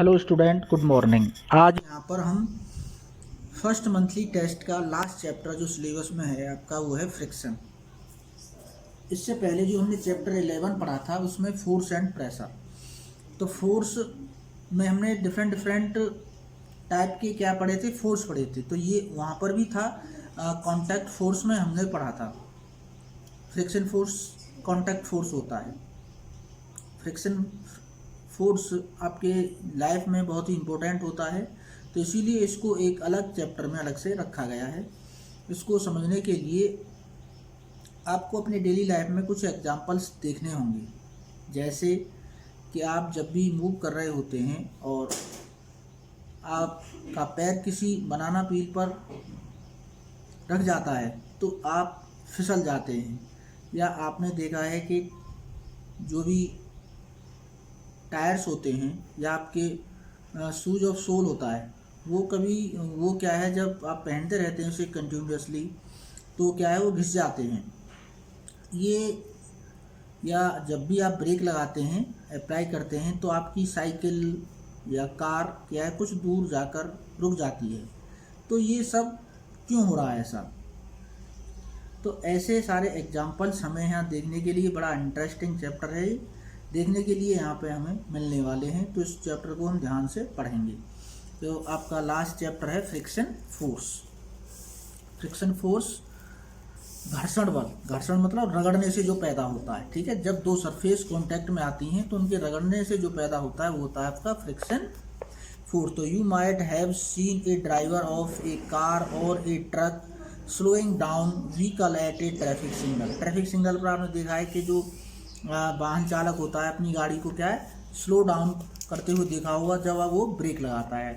Hello student, good morning. आज यहाँ पर हम फर्स्ट मंथली टेस्ट का लास्ट चैप्टर जो सिलेबस में है आपका वो है फ्रिक्शन। इससे पहले जो हमने चैप्टर 11 पढ़ा था उसमें फोर्स एंड प्रेशर। तो फोर्स में हमने डिफरेंट टाइप के क्या पढ़े थे, फोर्स पढ़े थे। तो ये वहाँ पर भी था कांटेक्ट फोर्स में हमने पढ़ा था। फ्रिक्शन फोर्स कांटेक्ट फोर्स होता है। फ्रिक्शन फोर्स आपके लाइफ में बहुत ही इम्पोर्टेंट होता है, तो इसीलिए इसको एक अलग चैप्टर में अलग से रखा गया है। इसको समझने के लिए आपको अपने डेली लाइफ में कुछ एग्जांपल्स देखने होंगे। जैसे कि आप जब भी मूव कर रहे होते हैं और आपका पैर किसी बनाना पील पर रख जाता है तो आप फिसल जाते हैं। या आपने देखा है कि जो भी टायर्स होते हैं या आपके शूज ऑफ सोल होता है वो क्या है, जब आप पहनते रहते हैं उसे कंटिन्यूसली तो क्या है वो घिस जाते हैं। ये या जब भी आप ब्रेक लगाते हैं, अप्लाई करते हैं, तो आपकी साइकिल या कार क्या है कुछ दूर जाकर रुक जाती है। तो ये सब क्यों हो रहा है ऐसा? तो ऐसे सारे एग्जांपल्स हमें यहाँ देखने के लिए बड़ा इंटरेस्टिंग चैप्टर है, देखने के लिए यहाँ पे हमें मिलने वाले हैं। तो इस चैप्टर को हम ध्यान से पढ़ेंगे। तो आपका लास्ट चैप्टर है फ्रिक्शन फोर्स। फ्रिक्शन फोर्स घर्षण बल, घर्षण मतलब रगड़ने से जो पैदा होता है। ठीक है, जब दो सरफेस कांटेक्ट में आती हैं तो उनके रगड़ने से जो पैदा होता है वो होता है आपका फ्रिक्शन फोर्स। तो you might have seen a driver of a car और a truck slowing down vehicle at a traffic signal. Traffic signal पर आपने देखा है कि जो वाहन चालक होता है अपनी गाड़ी को क्या है स्लो डाउन करते हुए देखा होगा जब वो ब्रेक लगाता है।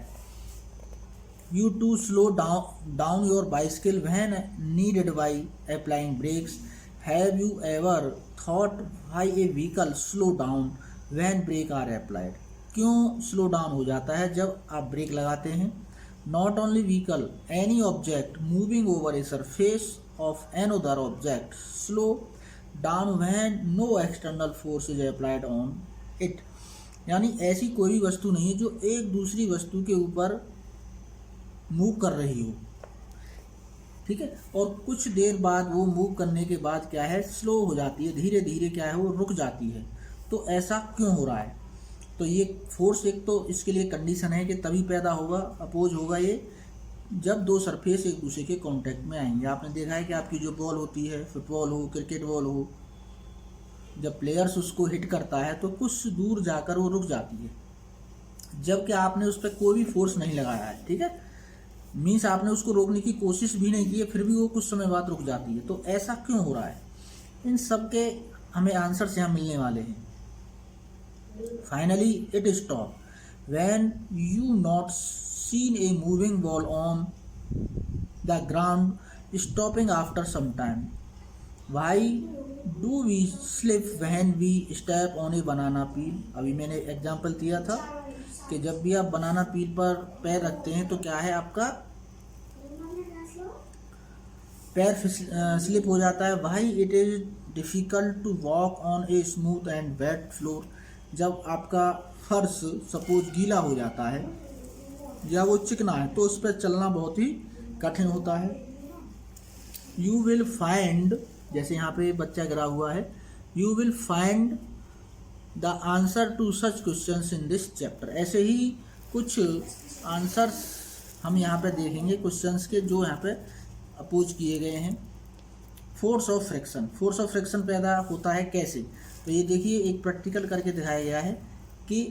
You to slow down your bicycle when needed by applying brakes. Have you ever thought why a vehicle slow down when brake are applied. क्यों स्लो डाउन हो जाता है जब आप ब्रेक लगाते हैं? Not only vehicle, any object moving over a surface of an other object slow down when no external force is applied on it. यानी ऐसी कोई भी वस्तु नहीं है जो एक दूसरी वस्तु के ऊपर मूव कर रही हो। ठीक है, और कुछ देर बाद वो मूव करने के बाद क्या है स्लो हो जाती है, धीरे धीरे क्या है वो रुक जाती है। तो ऐसा क्यों हो रहा है? तो ये फोर्स एक तो इसके लिए कंडीशन है कि तभी पैदा होगा, अपोज होगा ये जब दो सरफेस एक दूसरे के कांटेक्ट में आएंगे। आपने देखा है कि आपकी जो बॉल होती है, फुटबॉल हो, क्रिकेट बॉल हो, जब प्लेयर्स उसको हिट करता है तो कुछ दूर जाकर वो रुक जाती है, जबकि आपने उस पर कोई भी फोर्स नहीं लगाया है। ठीक है, मीन्स आपने उसको रोकने की कोशिश भी नहीं की है, फिर भी वो कुछ समय बाद रुक जाती है। तो ऐसा क्यों हो रहा है? इन सब के हमें आंसर्स यहाँ मिलने वाले हैं। Finally it stop when you not seen a moving ball on the ground stopping after some time. Why do we slip when we step on a banana peel? अभी मैंने एग्जांपल दिया था कि जब भी आप बनाना पील पर पैर रखते हैं तो क्या है आपका पैर स्लिप हो जाता है। Why it is difficult to walk on a smooth and wet floor? जब आपका फर्श सपोज गीला हो जाता है या वो चिकना है तो उस पर चलना बहुत ही कठिन होता है। यू विल फाइंड, जैसे यहाँ पे बच्चा गिरा हुआ है, you will find the answer to such questions in this chapter. ऐसे ही कुछ आंसर्स हम यहाँ पे देखेंगे क्वेश्चंस के जो यहाँ पे अपोज किए गए हैं। Force of friction, force of friction पैदा होता है कैसे? तो ये देखिए एक प्रैक्टिकल करके दिखाया गया है कि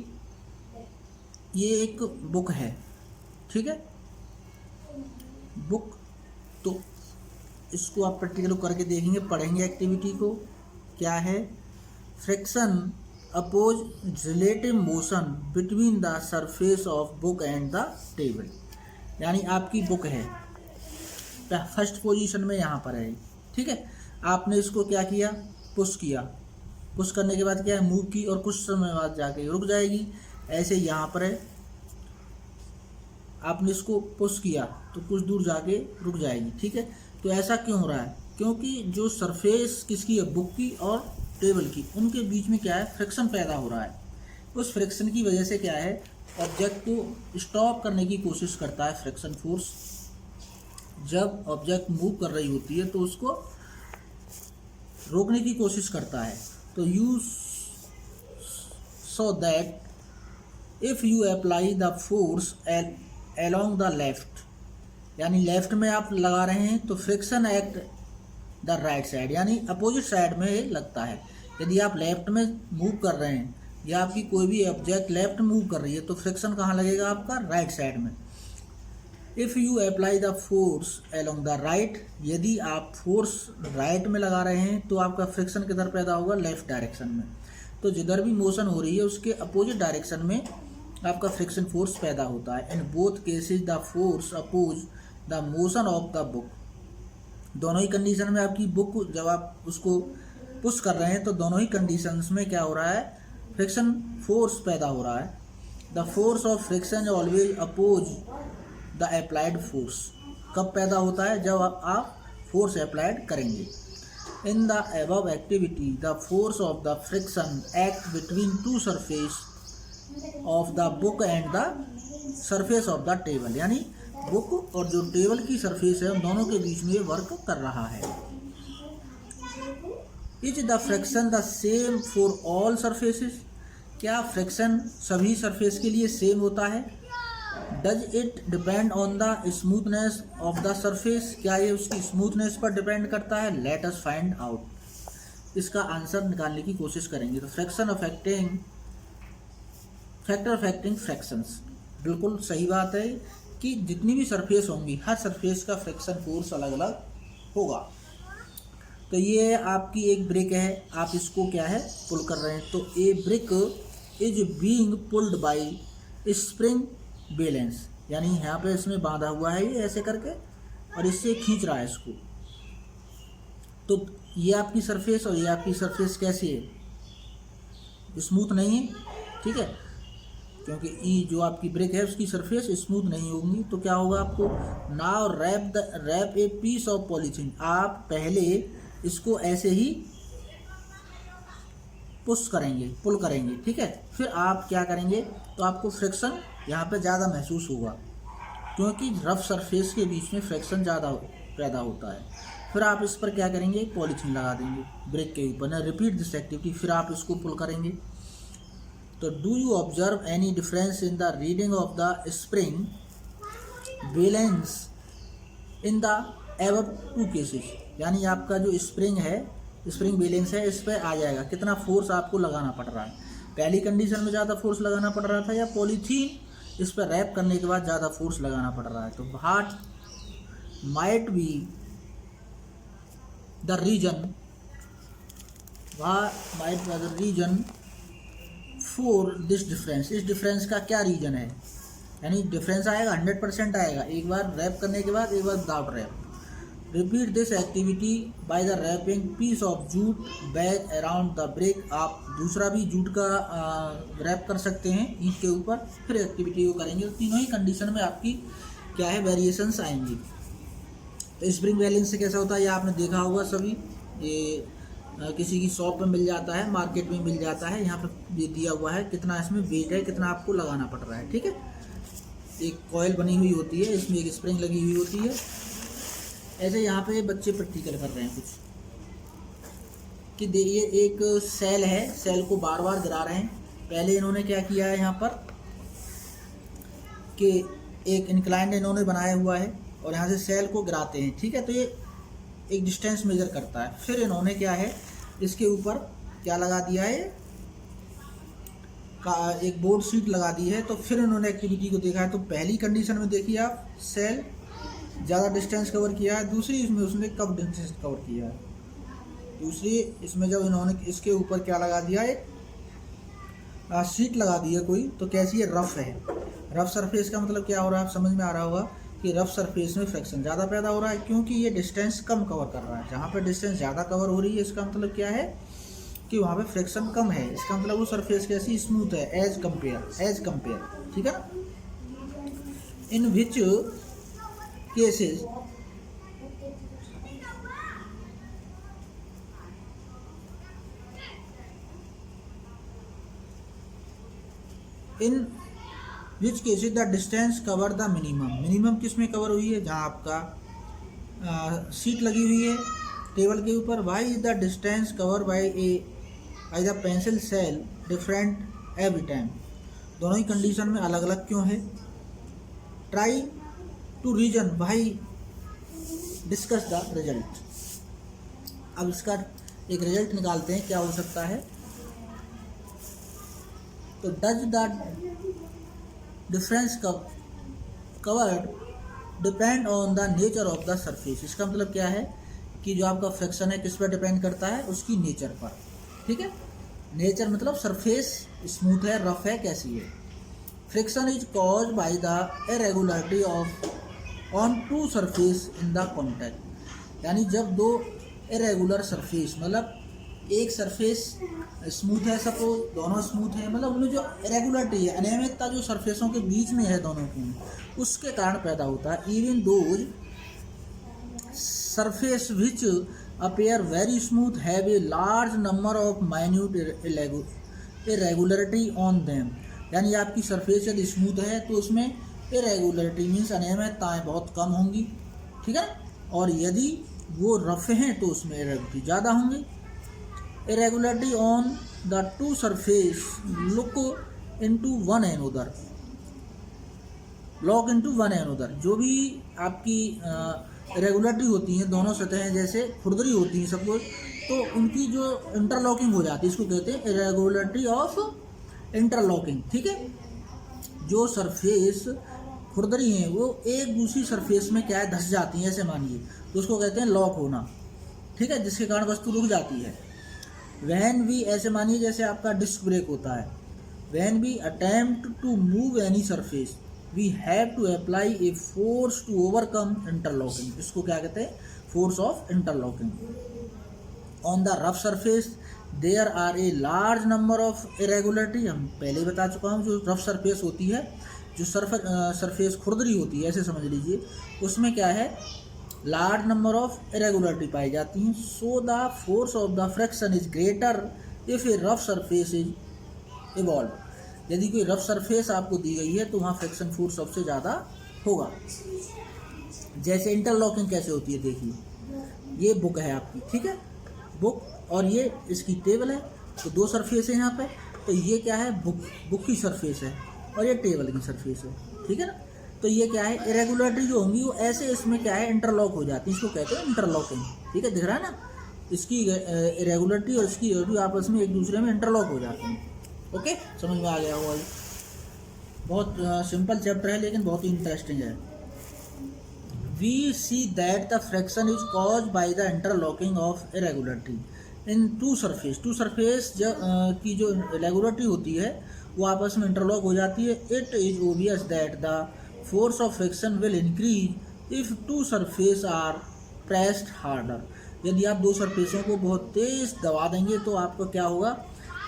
ये एक बुक है। ठीक है, बुक, तो इसको आप प्रैक्टिकल करके देखेंगे, पढ़ेंगे एक्टिविटी को। क्या है? Friction oppose relative motion between the surface of book and the table. यानी आपकी बुक है फर्स्ट पोजीशन में यहाँ पर है। ठीक है, आपने इसको क्या किया, पुश किया, पुश करने के बाद क्या है मूव की और कुछ समय बाद जाके रुक जाएगी। ऐसे यहाँ पर है, आपने इसको पुश किया तो कुछ दूर जाके रुक जाएगी। ठीक है, तो ऐसा क्यों हो रहा है? क्योंकि जो सरफेस किसकी है, बुक की और टेबल की, उनके बीच में क्या है फ्रिक्शन पैदा हो रहा है। उस फ्रिक्शन की वजह से क्या है, ऑब्जेक्ट को स्टॉप करने की कोशिश करता है फ्रिक्शन फोर्स। जब ऑब्जेक्ट मूव कर रही होती है तो उसको रोकने की कोशिश करता है। तो you so that if you apply the force along the left, यानी लेफ्ट में आप लगा रहे हैं तो friction act the right side, यानी अपोजिट साइड में लगता है। यदि आप लेफ्ट में मूव कर रहे हैं या आपकी कोई भी ऑब्जेक्ट लेफ्ट मूव कर रही है तो फ्रिक्शन कहाँ लगेगा आपका, राइट साइड में। If you apply the force along the right, यदि आप फोर्स राइट में लगा रहे हैं तो आपका फ्रिक्शन किधर पैदा होगा, लेफ्ट डायरेक्शन में। तो जिधर भी मोशन हो रही है उसके अपोजिट डायरेक्शन में आपका फ्रिक्शन फोर्स पैदा होता है। In both cases the force oppose the motion of the book, दोनों ही कंडीशन में आपकी बुक जब आप उसको पुश कर रहे हैं तो दोनों ही कंडीशंस में क्या हो रहा है, फ्रिक्शन फोर्स पैदा हो रहा है। The force of friction always oppose the applied force, कब पैदा होता है, जब आप फोर्स अप्लाइड करेंगे। In the above activity the force of the friction act between two surface of the book and the surface of द table, यानी book और जो टेबल की सरफेस है उन दोनों के बीच में ये वर्क कर रहा है। Is the friction the same for all surfaces, क्या फ्रिक्शन सभी सरफेस के लिए सेम होता है। Does it depend on the smoothness of the surface, क्या ये उसकी स्मूथनेस पर डिपेंड करता है। लेट अस फाइंड आउट, इसका आंसर निकालने की कोशिश करेंगे। तो friction affecting factor affecting fractions, बिल्कुल सही बात है कि जितनी भी सरफेस होंगी हर सरफेस का फ्रिक्शन फोर्स अलग अलग होगा। तो ये आपकी एक ब्रिक है, आप इसको क्या है, पुल कर रहे हैं। तो a brick is being pulled by spring balance, यानी यहाँ पे इसमें बांधा हुआ है ये ऐसे करके और इससे खींच रहा है इसको। तो ये आपकी सरफेस और ये आपकी सरफेस कैसी है, स्मूथ नहीं है, ठीक है, क्योंकि ई जो आपकी ब्रिक है उसकी सरफेस स्मूथ नहीं होगी। तो क्या होगा आपको, now wrap a piece of polythene, आप पहले इसको ऐसे ही पुश करेंगे, पुल करेंगे, ठीक है। फिर आप क्या करेंगे, तो आपको फ्रिक्शन यहाँ पे ज़्यादा महसूस होगा क्योंकि रफ सरफेस के बीच में फ्रिक्शन ज़्यादा पैदा होता है। फिर आप इस पर क्या करेंगे, पॉलीथीन लगा देंगे ब्रिक के ऊपर ना। रिपीट दिस एक्टिविटी, फिर आप इसको पुल करेंगे। तो do you observe any difference in the reading of the spring balance in the above two cases, यानी आपका जो स्प्रिंग है, स्प्रिंग बैलेंस है, इस पर आ जाएगा कितना फोर्स आपको लगाना पड़ रहा है। पहली कंडीशन में ज़्यादा फोर्स लगाना पड़ रहा था या पॉलीथीन इस पर रैप करने के बाद ज़्यादा फोर्स लगाना पड़ रहा है। तो what might be the reason for this difference, इस डिफरेंस का क्या रीजन है, यानी डिफरेंस आएगा 100% आएगा, एक बार रैप करने के बाद एक बार without wrap. Repeat this activity by the wrapping piece of jute bag around the brick, आप दूसरा भी जूट का रैप कर सकते हैं ईंट के ऊपर, फिर एक्टिविटी को करेंगे। तो तीनों ही कंडीशन में आपकी क्या है, वेरिएशंस आएंगी। तो स्प्रिंग बैलेंस से कैसा होता है, ये आपने देखा होगा सभी, ये किसी की शॉप पे मिल जाता है, मार्केट में मिल जाता है, यहाँ पे ये दिया हुआ है कितना इसमें वेट है, कितना आपको लगाना पड़ रहा है, ठीक है। एक कॉइल बनी हुई होती है, इसमें एक स्प्रिंग लगी हुई होती है। ऐसे यहाँ पे बच्चे प्रैक्टिकल कर रहे हैं कुछ कि ये एक सेल है, सेल को बार बार गिरा रहे हैं। पहले इन्होंने क्या किया है यहाँ पर कि एक इंक्लाइंड इन्होंने बनाया हुआ है और यहाँ से सेल को गिराते हैं, ठीक है। तो ये एक डिस्टेंस मेजर करता है। फिर इन्होंने क्या है, इसके ऊपर क्या लगा दिया है, का एक बोर्ड शीट लगा दी है। तो फिर इन्होंने एक्टिविटी को देखा है। तो पहली कंडीशन में देखिए आप, सेल ज़्यादा डिस्टेंस कवर किया है, दूसरी इसमें उसने कम डिस्टेंस कवर किया है। दूसरी इसमें जब इन्होंने इसके ऊपर क्या लगा दिया, एक शीट लगा दी है कोई, तो कैसी है, रफ है। रफ सरफेस का मतलब क्या हो रहा है, आप समझ में आ रहा होगा कि रफ सरफेस में फ्रिक्शन ज़्यादा पैदा हो रहा है क्योंकि ये डिस्टेंस कम कवर कर रहा है। जहाँ पर डिस्टेंस ज़्यादा कवर हो रही है इसका मतलब क्या है कि वहाँ पे फ्रिक्शन कम है। इसका मतलब वो सरफेस कैसी, स्मूथ है एज कंपेयर, ठीक है ना। In which cases in which cases the distance cover the minimum किस में कवर हुई है, जहाँ आपका सीट लगी हुई है टेबल के ऊपर। Why is the distance cover by the pencil cell different every time, दोनों ही कंडीशन में अलग अलग क्यों है। Try to reason why discuss the result. अब इसका एक रिजल्ट निकालते हैं, क्या हो सकता है। तो does the difference covered depend on the nature of the surface. इसका मतलब क्या है कि जो आपका फ्रैक्शन है किस पर डिपेंड करता है, उसकी नेचर पर। ठीक है, नेचर मतलब सरफेस स्मूथ है, रफ है, कैसी है। Friction is cause by the irregularity of on two surface in the contact. यानी जब दो इरेगुलर सरफेस, मतलब एक सरफेस स्मूथ है, सपोज दोनों स्मूथ है, मतलब उनमें जो इरेगुलरिटी है, अनियमितता जो सरफेसों के बीच में है दोनों की, उसके कारण पैदा होता है। Even those surface which appear very smooth have a large number of minute irregularity on them। यानी आपकी सरफेस यदि स्मूथ है तो उसमें इरेगुलरिटी मीन्स अनियमितताएँ बहुत कम होंगी। ठीक है, और यदि वो रफ हैं तो उसमें इरेगुलरिटी ज़्यादा होंगी। Irregularity on the two surface look into one another, lock into one another. जो भी आपकी इरेगुलरिटी होती हैं, दोनों सतहें जैसे खुरदरी होती हैं सपोज, तो उनकी जो इंटरलॉकिंग हो जाती है, इसको कहते हैं इरेगुलरिटी ऑफ इंटरलॉकिंग। ठीक है, जो सरफेस खुरदरी हैं वो एक दूसरी सरफेस में क्या है धस जाती हैं, ऐसे मानिए, तो उसको कहते हैं लॉक होना। ठीक है, जिसके कारण वस्तु रुक जाती है। वैन भी ऐसे मानिए जैसे आपका डिस्क ब्रेक होता है। वैन भी attempt to move any surface we have to apply a force to overcome interlocking. इसको क्या कहते हैं, force of interlocking. On the rough surface there are a large number of irregularity. हम पहले ही बता चुका हूँ, जो रफ सरफेस होती है, जो सरफेस खुरदरी होती है, ऐसे समझ लीजिए, उसमें क्या है लार्ज नंबर ऑफ इरेगुलरिटी पाई जाती हैं। So the force of the friction is greater if A rough surface is evolve. यदि कोई रफ सरफेस आपको दी गई है तो वहाँ फ्रिक्शन फोर्स सबसे ज़्यादा होगा। जैसे इंटरलॉकिंग कैसे होती है, देखिए ये बुक है आपकी, ठीक है, बुक, और ये इसकी टेबल है, तो दो सरफेस है यहाँ पे, तो ये क्या है बुक की सरफेस है और ये टेबल की सरफेस है। ठीक है ना, तो ये क्या है इरेगुलरिटी जो होंगी वो ऐसे इसमें क्या है इंटरलॉक हो जाती है, इसको कहते हैं इंटरलॉकिंग। ठीक है, दिख रहा है ना, इसकी इरेगुलरिटी और इसकी आपस में एक दूसरे में इंटरलॉक हो जाते हैं। ओके, समझ में आ गया होगा। बहुत सिंपल चैप्टर है लेकिन बहुत ही इंटरेस्टिंग है। We see that the fraction is cause by the interlocking of irregularity in two surface. Two surface की जो इरेगुलरिटी होती है वो आपस में इंटरलॉक हो जाती है। It is obvious that the force of friction will increase if two surface are pressed harder. यदि आप दो सरफेसों को बहुत तेज दबा देंगे तो आपको क्या होगा,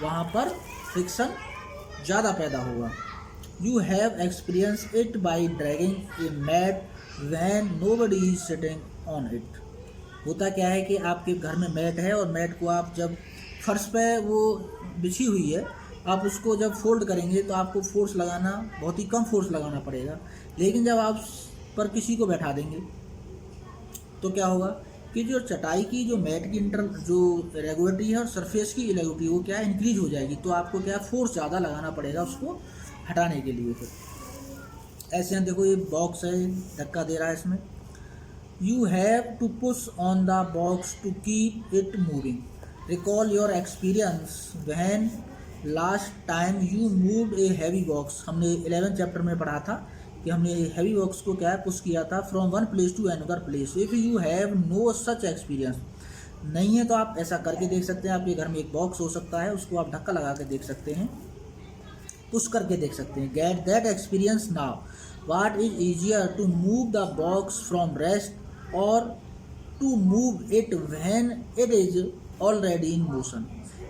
वहाँ पर फ्रिक्शन ज़्यादा पैदा होगा। You have experience it by dragging a mat when nobody is sitting on it. होता क्या है कि आपके घर में मैट है और मैट को आप जब फर्श पे वो बिछी हुई है, आप उसको जब फोल्ड करेंगे तो आपको फोर्स लगाना, बहुत ही कम फोर्स लगाना पड़ेगा। लेकिन जब आप पर किसी को बैठा देंगे तो क्या होगा कि जो चटाई की जो मैट की जो रेगुलरिटी है और सरफेस की इरेगुलरिटी वो क्या है इंक्रीज हो जाएगी, तो आपको क्या फोर्स ज़्यादा लगाना पड़ेगा उसको हटाने के लिए। फिर ऐसे हैं, देखो ये बॉक्स है, धक्का दे रहा है इसमें। You have to push on the box to keep it moving. Recall your experience when last time you moved a heavy box. हमने 11th चैप्टर में पढ़ा था कि हमने हैवी बॉक्स को क्या पुश किया था from one place to another place. If you have no such experience, नहीं है तो आप ऐसा करके देख सकते हैं। आपके घर में एक बॉक्स हो सकता है, उसको आप धक्का लगा के देख सकते हैं, पुश करके देख सकते हैं। Get that experience now. What is easier to move the box from rest और to move it when it is already in motion.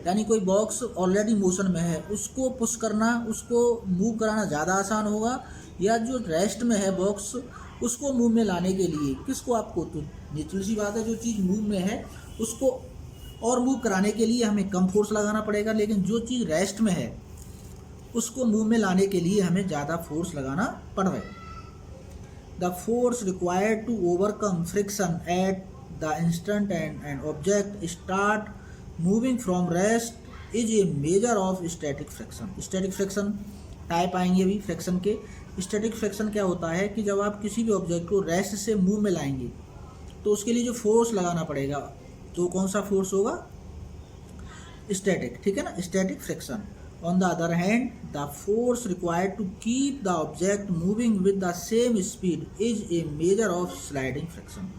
यानी कोई बॉक्स ऑलरेडी मोशन में है, उसको पुश करना, उसको मूव कराना ज़्यादा आसान होगा, या जो रेस्ट में है बॉक्स उसको मूव में लाने के लिए किसको आपको, तो नेचुरल सी बात है, जो चीज़ मूव में है उसको और मूव कराने के लिए हमें कम फोर्स लगाना पड़ेगा। लेकिन जो चीज़ रेस्ट में है उसको मूव में लाने के लिए हमें ज़्यादा फोर्स लगाना पड़ रहा है। The force required to overcome friction at the instant an object start moving from rest is a measure of static friction. Static friction type आएंगे अभी फ्रिक्शन के। स्टैटिक फ्रिक्शन क्या होता है कि जब आप किसी भी ऑब्जेक्ट को रेस्ट से मूव में लाएंगे तो उसके लिए जो फोर्स लगाना पड़ेगा तो कौन सा फोर्स होगा, स्टैटिक, ठीक है ना, static friction. On the other hand the force required to keep the object moving with the same speed is a measure of sliding friction.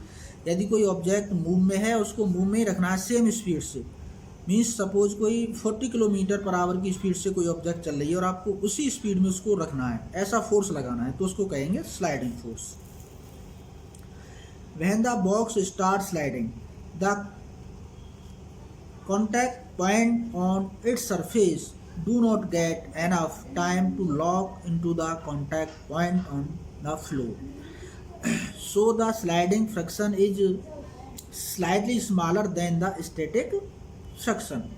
यदि कोई ऑब्जेक्ट मूव में है उसको मूव में ही रखना है सेम स्पीड से, मीन्स सपोज कोई 40 किलोमीटर पर आवर की स्पीड से कोई ऑब्जेक्ट चल रही है और आपको उसी स्पीड में उसको रखना है, ऐसा फोर्स लगाना है तो उसको कहेंगे sliding force. When the box starts sliding, the contact point on its surface do not get enough time to lock into the contact point on the floor. So the sliding friction is slightly smaller than the static friction.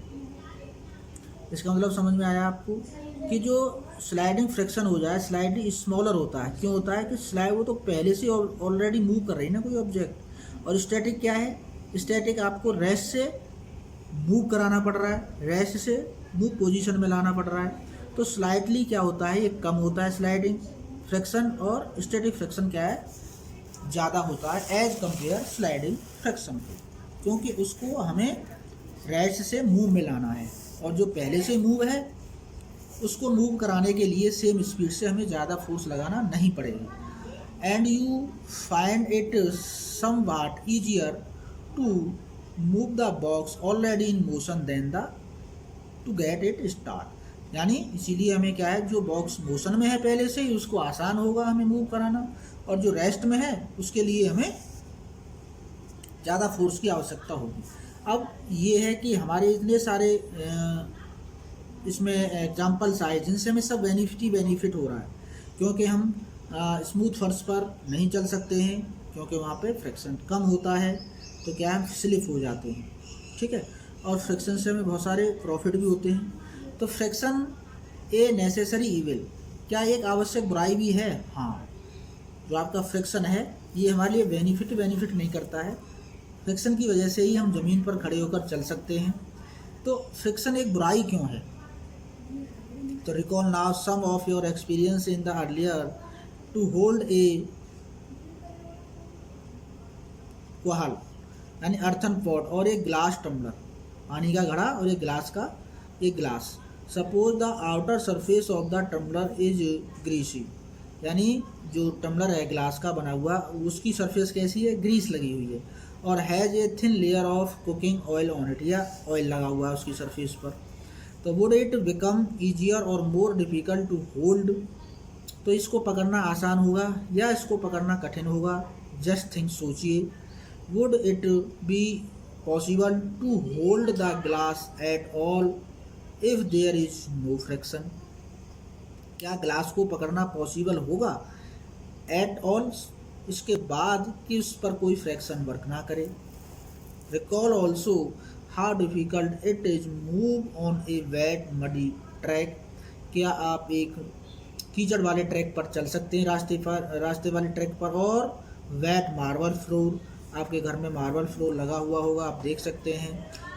इसका मतलब समझ में आया आपको कि जो sliding friction हो जाए स्लाइडली स्मॉलर होता है। क्यों होता है कि स्लाइड वो तो पहले से ऑलरेडी मूव कर रही है ना कोई ऑब्जेक्ट, और स्टैटिक क्या है, स्टैटिक आपको रेस्ट से मूव कराना पड़ रहा है, रेस्ट से मूव पोजीशन में लाना पड़ रहा है। तो स्लाइडली क्या होता है, ये कम होता है स्लाइडिंग फ्रिक्शन, और स्टैटिक फ्रिक्शन क्या है, ज़्यादा होता है एज कम्पेयर स्लाइडिंग फ्रिक्शन को, क्योंकि उसको हमें रेस्ट से मूव में लाना है और जो पहले से मूव है उसको मूव कराने के लिए सेम स्पीड से हमें ज़्यादा फोर्स लगाना नहीं पड़ेगा। And you find it somewhat easier to move the box already in motion than the to get it start. यानी इसीलिए हमें क्या है, जो बॉक्स मोशन में है पहले से ही उसको आसान होगा हमें मूव कराना, और जो रेस्ट में है उसके लिए हमें ज़्यादा फोर्स की आवश्यकता होगी। अब ये है कि हमारे इतने सारे इसमें एग्जाम्पल्स आए जिनसे हमें सब बेनिफिट हो रहा है, क्योंकि हम स्मूथ फर्श पर नहीं चल सकते हैं क्योंकि वहाँ पे फ्रिक्शन कम होता है, तो क्या हम स्लिप हो जाते हैं, ठीक है, और फ्रिक्शन से हमें बहुत सारे प्रॉफिट भी होते हैं। तो फ्रिक्शन ए नेसेसरी इविल, क्या एक आवश्यक बुराई भी है? हाँ, जो आपका फ्रिक्शन है ये हमारे लिए बेनिफिट नहीं करता है। फ्रिक्शन की वजह से ही हम ज़मीन पर खड़े होकर चल सकते हैं। तो फ्रिक्शन एक बुराई क्यों है? तो recall now some of your experience in the earlier to hold a क्वाहल यानी अर्थन पॉट और एक ग्लास टम्बलर, पानी का घड़ा और एक glass. Suppose the outer surface of the tumbler is greasy, यानी जो टम्बलर है ग्लास का बना हुआ उसकी सरफेस कैसी है, ग्रीस लगी हुई है, और has a thin layer of cooking oil on it, या ऑयल लगा हुआ है उसकी सरफेस पर। तो वुड इट बिकम ईजियर और मोर डिफ़िकल्ट टू होल्ड, तो इसको पकड़ना आसान होगा या इसको पकड़ना कठिन होगा? जस्ट थिंक, सोचिए। Would it be possible to hold the glass at all if there is no friction? क्या ग्लास को पकड़ना पॉसिबल होगा एट ऑल, इसके बाद कि उस पर कोई फ्रैक्शन वर्क ना करे? Recall also how difficult it is move on a wet muddy track, क्या आप एक कीचड़ वाले ट्रैक पर चल सकते हैं, रास्ते वाले ट्रैक पर, और वेट मार्बल फ्लोर, आपके घर में मार्बल फ्लोर लगा हुआ होगा, आप देख सकते हैं,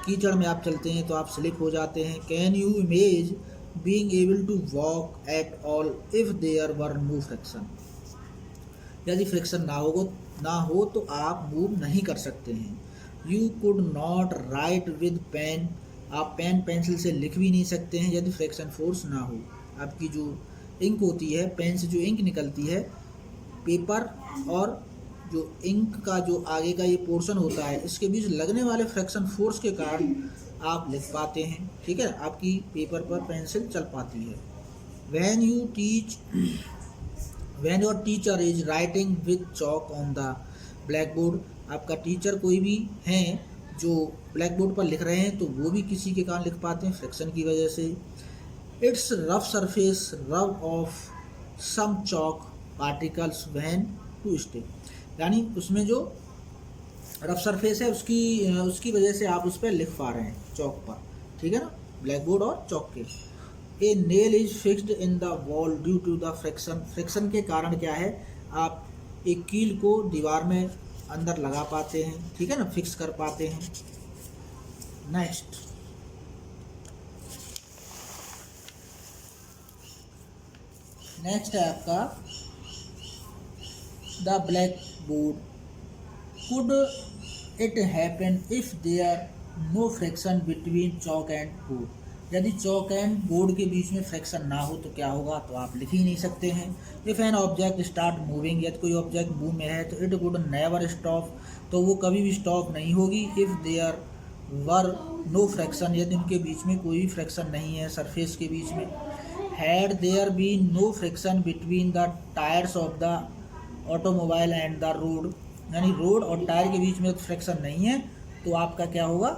कीचड़ में आप चलते हैं तो आप स्लिप हो जाते हैं। Can you image being able to walk at all if there were no friction? यदि फ्रिक्शन ना हो तो आप मूव नहीं कर सकते हैं। You could not write with pen, आप पेन पेंसिल से लिख भी नहीं सकते हैं यदि फ्रिक्शन फोर्स ना हो। आपकी जो इंक होती है, पेन से जो इंक निकलती है, पेपर और जो इंक का जो आगे का ये पोर्शन होता है इसके बीच लगने वाले फ्रिक्शन फोर्स के कारण आप लिख पाते हैं, ठीक है, आपकी पेपर पर पेंसिल चल पाती है। When your teacher is writing with chalk on the blackboard, आपका टीचर कोई भी हैं जो ब्लैक बोर्ड पर लिख रहे हैं तो वो भी किसी के कारण लिख पाते हैं फ्रिक्शन की वजह से। It's rough surface rub off some chalk particles when to stay, यानी उसमें जो रफ सरफेस है उसकी वजह से आप उस पर लिख पा रहे हैं चौक पर, ठीक है ना, ब्लैक बोर्ड और चौक के। A nail is fixed in the wall due to the friction. Friction के कारण क्या है, आप एक कील को दीवार में अंदर लगा पाते हैं, ठीक है ना, फिक्स कर पाते हैं। नेक्स्ट है आपका the black board. Could it happen if there no friction between chalk and board. यदि चॉक एंड बोर्ड के बीच में फ्रिक्शन ना हो तो क्या होगा, तो आप लिख ही नहीं सकते हैं। If N object start moving, यदि कोई ऑब्जेक्ट मूव में है तो इट वुड नेवर स्टॉप, तो वो कभी भी स्टॉप नहीं होगी। If there were no friction, यदि उनके बीच में कोई फ्रिक्शन नहीं है सरफेस के बीच में। Had there be no friction between the tyres of the automobile and the road, यानी रोड और टायर के बीच में फ्रिक्शन नहीं है, तो आपका क्या होगा,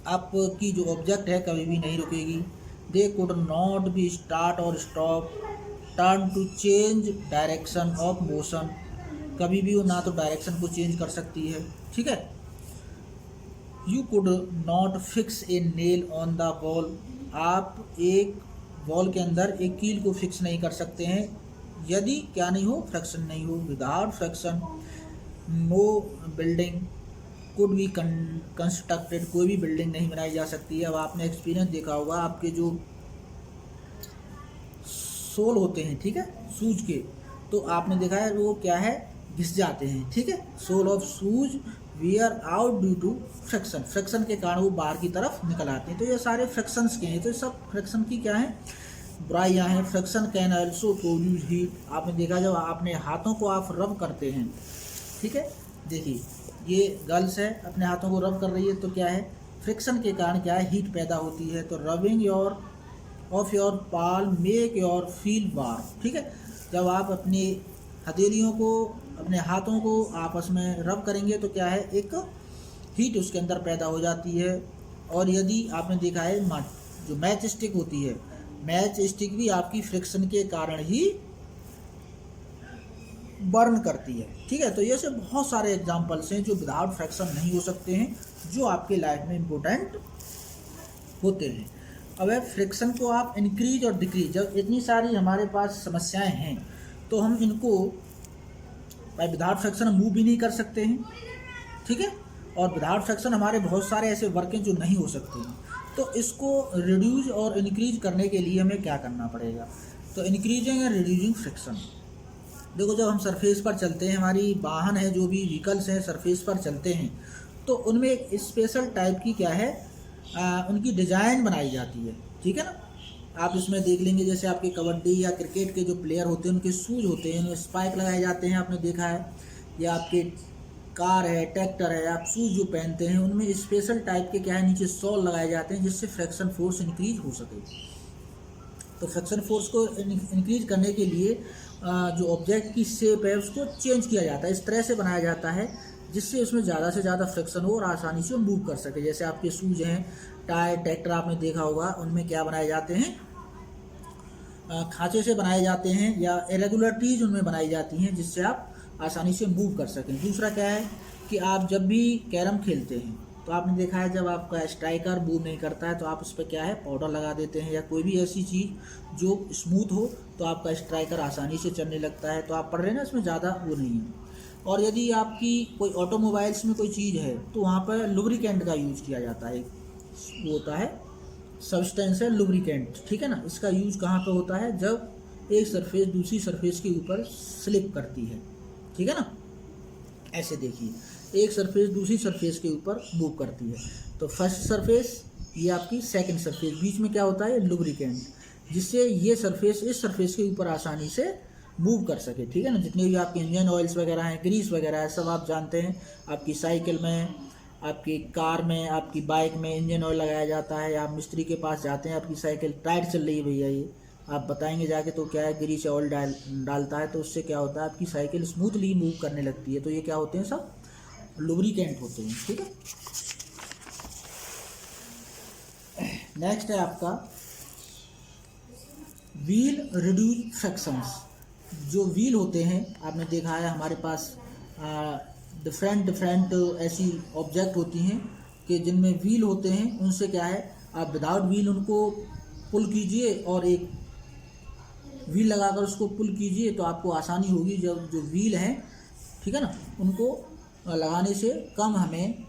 आपकी जो ऑब्जेक्ट है कभी भी नहीं रुकेगी। They could not be start और stop, turn to change direction of motion, कभी भी वो ना तो डायरेक्शन को चेंज कर सकती है, ठीक है। You could not fix a nail on the wall, आप एक वॉल के अंदर एक कील को फिक्स नहीं कर सकते हैं यदि क्या नहीं हो, फ्रिक्शन नहीं हो। Without friction no building could be constructed, कोई भी बिल्डिंग नहीं बनाई जा सकती है। अब आपने एक्सपीरियंस देखा होगा, आपके जो सोल होते हैं, ठीक है, शूज के, तो आपने देखा है वो क्या है, घिस जाते हैं, ठीक है। Sole of shoes wear out due to friction, friction के कारण वो बाहर की तरफ निकल आते हैं। तो ये सारे फ्रिक्शंस के हैं, तो ये सब फ्रिक्शन की क्या है, बुराइयाँ हैं। Friction can also produce heat, आपने देखा जब आपने हाथों को आप रब करते हैं, ठीक है, देखिए ये गर्ल्स है अपने हाथों को रब कर रही है, तो क्या है, फ्रिक्शन के कारण क्या है, हीट पैदा होती है। तो rubbing your of your Pal make your feel warm, ठीक है। जब आप अपनी हथेलियों को, अपने हाथों को आपस में रब करेंगे तो क्या है, एक हीट उसके अंदर पैदा हो जाती है। और यदि आपने देखा है जो मैच स्टिक होती है, मैच स्टिक भी आपकी फ्रिक्शन के कारण ही बर्न करती है, ठीक है। तो ये से बहुत सारे एग्जांपल्स हैं जो विदाउट फ्रिक्शन नहीं हो सकते हैं, जो आपके लाइफ में इम्पोर्टेंट होते हैं। अब फ्रिक्शन को आप इंक्रीज और डिक्रीज, जब इतनी सारी हमारे पास समस्याएं हैं तो हम इनको भाई विदाउट फ्रिक्शन मूव भी नहीं कर सकते हैं, ठीक है। और विदाउट फ्रिक्शन हमारे बहुत सारे ऐसे वर्क हैं जो नहीं हो सकते हैं। तो इसको रिड्यूस और इंक्रीज करने के लिए हमें क्या करना पड़ेगा, तो इंक्रीजिंग एंड रिड्यूसिंग फ्रिक्शन। देखो जब हम सरफेस पर चलते हैं, हमारी वाहन है, जो भी व्हीकल्स हैं सरफेस पर चलते हैं, तो उनमें एक स्पेशल टाइप की क्या है, उनकी डिज़ाइन बनाई जाती है, ठीक है ना। आप इसमें देख लेंगे जैसे आपके कबड्डी या क्रिकेट के जो प्लेयर होते हैं उनके शूज़ होते हैं, उनमें स्पाइक लगाए जाते हैं, आपने देखा है। या आपके कार है, ट्रैक्टर है, आप शूज़ जो पहनते हैं उनमें स्पेशल टाइप के क्या है, नीचे सॉल लगाए जाते हैं जिससे फ्रिक्शन फोर्स इंक्रीज हो सके। तो फ्रिक्शन फोर्स को इंक्रीज करने के लिए जो ऑब्जेक्ट की शेप है उसको चेंज किया जाता है, इस तरह से बनाया जाता है जिससे उसमें ज़्यादा से ज़्यादा फ्रिक्शन हो और आसानी से मूव कर सके। जैसे आपके शूज़ हैं, टायर, ट्रैक्टर आपने देखा होगा, उनमें क्या बनाए जाते हैं, खांचे से बनाए जाते हैं या इरेगुलरिटीज उनमें बनाई जाती हैं जिससे आप आसानी से मूव कर सकें। दूसरा क्या है कि आप जब भी कैरम खेलते हैं तो आपने देखा है जब आपका स्ट्राइकर मूव नहीं करता है तो आप उस पर क्या है, पाउडर लगा देते हैं या कोई भी ऐसी चीज़ जो स्मूथ हो तो आपका स्ट्राइकर आसानी से चलने लगता है। तो आप पढ़ रहे हैं ना, इसमें ज़्यादा वो नहीं है। और यदि आपकी कोई ऑटोमोबाइल्स में कोई चीज़ है तो वहाँ पर लुब्रिकेंट का यूज़ किया जाता है, वो होता है सब्सटेंस है लुब्रिकेंट, ठीक है ना। इसका यूज़ कहाँ पे होता है, जब एक सरफेस दूसरी सरफेस के ऊपर स्लिप करती है, ठीक है ना। ऐसे देखिए, एक सरफेस दूसरी सरफेस के ऊपर मूव करती है, तो फर्स्ट सरफेस ये आपकी सेकंड सरफेस, बीच में क्या होता है, लुब्रिकेंट, जिससे ये सरफेस इस सरफेस के ऊपर आसानी से मूव कर सके, ठीक है ना। जितने भी आपके इंजन ऑयल्स वगैरह हैं, ग्रीस वगैरह है, सब आप जानते हैं। आपकी साइकिल में, आपकी कार में, आपकी बाइक में इंजन ऑयल लगाया जाता है। आप मिस्त्री के पास जाते हैं, आपकी साइकिल टाइट चल रही है भैया, ये आप बताएंगे जाके तो क्या है, ग्रीस ऑयल डालता है, तो उससे क्या होता है, आपकी साइकिल स्मूथली मूव करने लगती है। तो ये क्या होते हैं, सब लुब्रिकेंट होते हैं, ठीक है। नेक्स्ट है आपका व्हील रिड्यूस फ्रिक्शंस। जो व्हील होते हैं, आपने देखा है हमारे पास डिफरेंट ऐसी ऑब्जेक्ट होती हैं कि जिनमें व्हील होते हैं, उनसे क्या है, आप विदाउट व्हील उनको पुल कीजिए और एक व्हील लगाकर उसको पुल कीजिए तो आपको आसानी होगी। जब जो व्हील हैं, ठीक है ना, उनको लगाने से कम हमें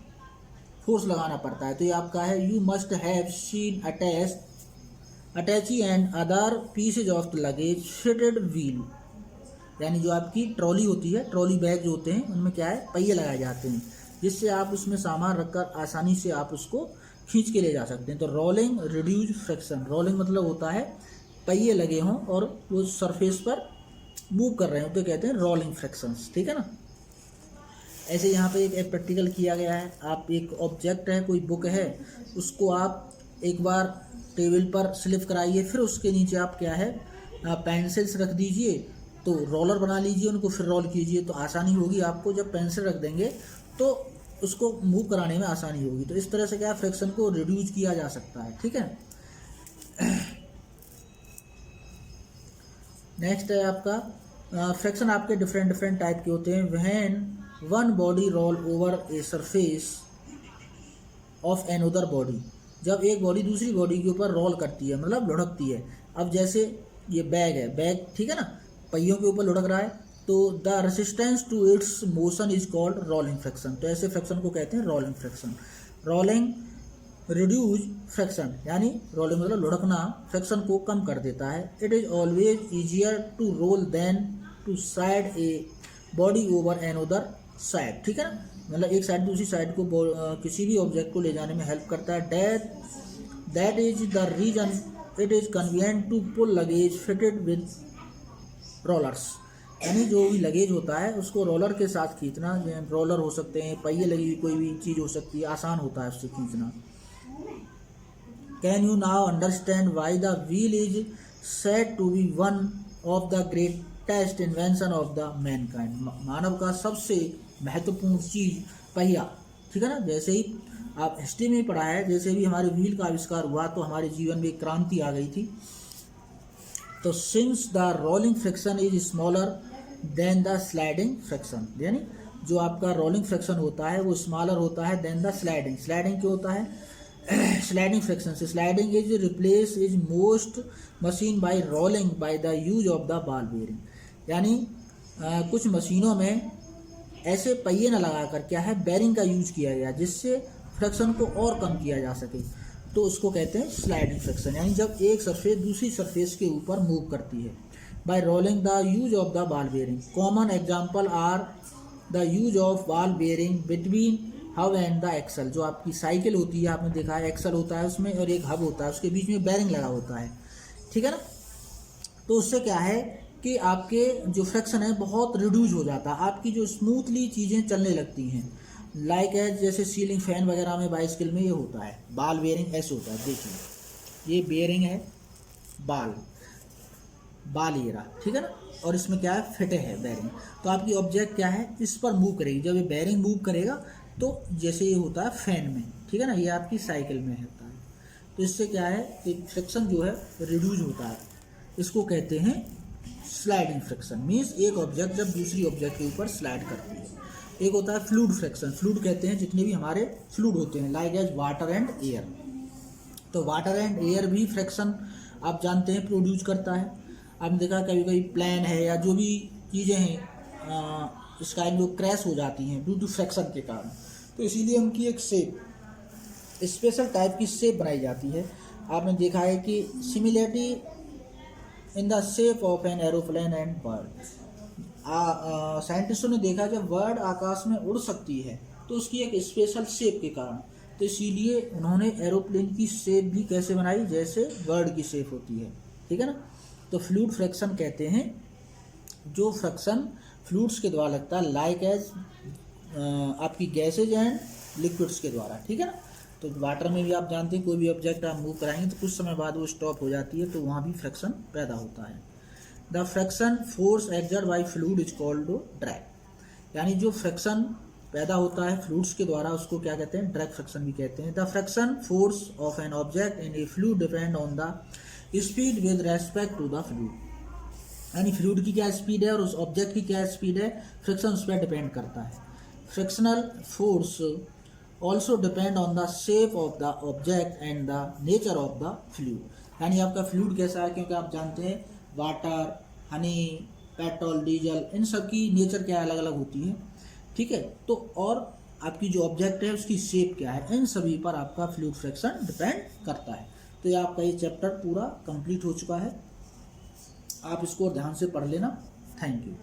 फोर्स लगाना पड़ता है। तो ये आपका है, you must have seen attache and other pieces of the luggage fitted wheel. यानी जो आपकी ट्रॉली होती है, ट्रॉली बैग जो होते हैं, उनमें क्या है, पहिए लगाए जाते हैं, जिससे आप उसमें सामान रखकर आसानी से आप उसको खींच के ले जा सकते हैं। तो रोलिंग रिड्यूज फ्रिक्शन, रोलिंग मतलब होता है पहिए लगे हों और वो सरफेस पर मूव कर रहे हो तो कहते हैं रोलिंग फ्रिक्शंस, ठीक है ना। ऐसे यहाँ पे एक प्रैक्टिकल किया गया है। आप एक ऑब्जेक्ट है, कोई बुक है, उसको आप एक बार टेबल पर स्लिप कराइए, फिर उसके नीचे आप क्या है, पेंसिल्स रख दीजिए, तो रोलर बना लीजिए उनको, फिर रोल कीजिए तो आसानी होगी आपको। जब पेंसिल रख देंगे तो उसको मूव कराने में आसानी होगी। तो इस तरह से क्या फ्रिक्शन को रिड्यूस किया जा सकता है, ठीक है। नेक्स्ट है आपका फ्रिक्शन। आपके डिफरेंट टाइप के होते हैं। When one body roll over a surface of an other body, जब एक बॉडी दूसरी बॉडी के ऊपर रोल करती है, मतलब लुढ़कती है। अब जैसे ये बैग है, बैग ठीक है ना, पहियों के ऊपर लुढ़क रहा है, तो the resistance to its motion is called rolling friction. तो ऐसे फ्रिक्शन को कहते हैं rolling friction. Rolling reduce friction, यानी रोलिंग मतलब लुढ़कना फ्रिक्शन को कम कर देता है। It is always easier to roll than to side a body over an other side, ठीक है ना, मतलब एक साइड दूसरी साइड को किसी भी ऑब्जेक्ट को ले जाने में हेल्प करता है। That is the reason it is convenient to pull luggage fitted with rollers, यानी जो भी लगेज होता है उसको रोलर के साथ खींचना, रोलर हो सकते हैं, पहिए लगी हुई कोई भी चीज़ हो सकती है, आसान होता है उससे खींचना। Can you now understand why the wheel is said to be one of the greatest invention of the mankind. मानव का सबसे महत्वपूर्ण चीज पहिया, ठीक है ना। जैसे ही आप हिस्ट्री में पढ़ा है, जैसे भी हमारे व्हील का आविष्कार हुआ तो हमारे जीवन में एक क्रांति आ गई थी। तो since the rolling friction is smaller than the sliding friction, यानी जो आपका रोलिंग फ्रिक्शन होता है वो स्मॉलर होता है देन द स्लाइडिंग। स्लाइडिंग क्यों होता है? स्लाइडिंग फ्रिक्शन से। Sliding is replace is most machine bye rolling by the use of the ball bearing, यानी कुछ मशीनों में ऐसे पहिए न लगाकर क्या है, बेरिंग का यूज किया गया, जिससे फ्रिक्शन को और कम किया जा सके, तो उसको कहते हैं स्लाइडिंग फ्रिक्शन। यानी जब एक सरफेस दूसरी सरफेस के ऊपर मूव करती है by rolling the use of the ball bearing. Common example are the use of ball bearing between hub and the axle. जो आपकी साइकिल होती है, आपने देखा है एक्सल होता है उसमें और एक हब होता है, उसके बीच में बेरिंग लगा होता है, ठीक है ना। तो उससे क्या है कि आपके जो फ्रिक्शन है बहुत रिड्यूस हो जाता है, आपकी जो स्मूथली चीज़ें चलने लगती हैं। लाइक एज जैसे सीलिंग फैन वगैरह में बाइसिकल में ये होता है, बॉल बेयरिंग ऐसे होता है। देखिए ये बेयरिंग है, बाल ये रहा, ठीक है ना, और इसमें क्या है, फिटे है बेयरिंग। तो आपकी ऑब्जेक्ट क्या है, इस पर मूव करेगी। जब ये बेयरिंग मूव करेगा तो जैसे ये होता है फैन में, ठीक है ना, ये आपकी साइकिल में होता है। तो इससे क्या है कि फ्रिक्शन जो है रिड्यूस होता है। इसको कहते हैं स्लाइडिंग फ्रिक्शन। मीन्स एक ऑब्जेक्ट जब दूसरी ऑब्जेक्ट के ऊपर स्लाइड करती है। एक होता है फ्लूइड फ्रिक्शन। फ्लूइड कहते हैं जितने भी हमारे फ्लूइड होते हैं, like as water and air. तो वाटर एंड एयर भी फ्रिक्शन आप जानते हैं प्रोड्यूस करता है। आपने देखा कभी कभी प्लेन है या जो भी चीज़ें हैं स्काई में क्रैश हो जाती हैं ड्यू टू फ्रिक्शन के कारण, तो इसीलिए उनकी एक शेप, स्पेशल टाइप की शेप बनाई जाती है। आपने देखा है कि similarity in the shape of an aeroplane and bird. साइंटिस्टों ने देखा जब बर्ड आकाश में उड़ सकती है तो उसकी एक स्पेशल शेप के कारण, तो इसीलिए उन्होंने एरोप्लेन की शेप भी कैसे बनाई, जैसे बर्ड की शेप होती है, ठीक है ना। तो फ्लूइड फ्रिक्शन कहते हैं जो फ्रिक्शन फ्लूइड्स के द्वारा लगता है, लाइक एज आपकी गैसेज एंड लिक्विड्स के द्वारा, ठीक है ना। तो वाटर में भी आप जानते हैं कोई भी ऑब्जेक्ट आप मूव कराएंगे तो कुछ समय बाद वो स्टॉप हो जाती है, तो वहाँ भी फ्रिक्शन पैदा होता है। The friction force exert by fluid is called drag, यानी जो फ्रिक्शन पैदा होता है फ्लूइड्स के द्वारा उसको क्या कहते हैं, ड्रैग फ्रिक्शन भी कहते हैं। The friction force of an object in a fluid depend on the speed with respect to the fluid, यानी फ्लूइड की क्या स्पीड है और उस ऑब्जेक्ट की क्या स्पीड है, फ्रिक्शन उस पर डिपेंड करता है। Frictional force also depend on the shape of the object and the nature of the fluid, यानी आपका फ्लूइड कैसा है, क्योंकि आप जानते हैं वाटर, हनी, पेट्रोल, डीजल, इन सब की नेचर क्या अलग अलग होती है, ठीक है। तो और आपकी जो ऑब्जेक्ट है उसकी शेप क्या है, इन सभी पर आपका फ्लूइड फ्रैक्शन डिपेंड करता है। तो ये आपका ये चैप्टर पूरा कंप्लीट हो चुका है, आप इसको ध्यान से पढ़ लेना। Thank you.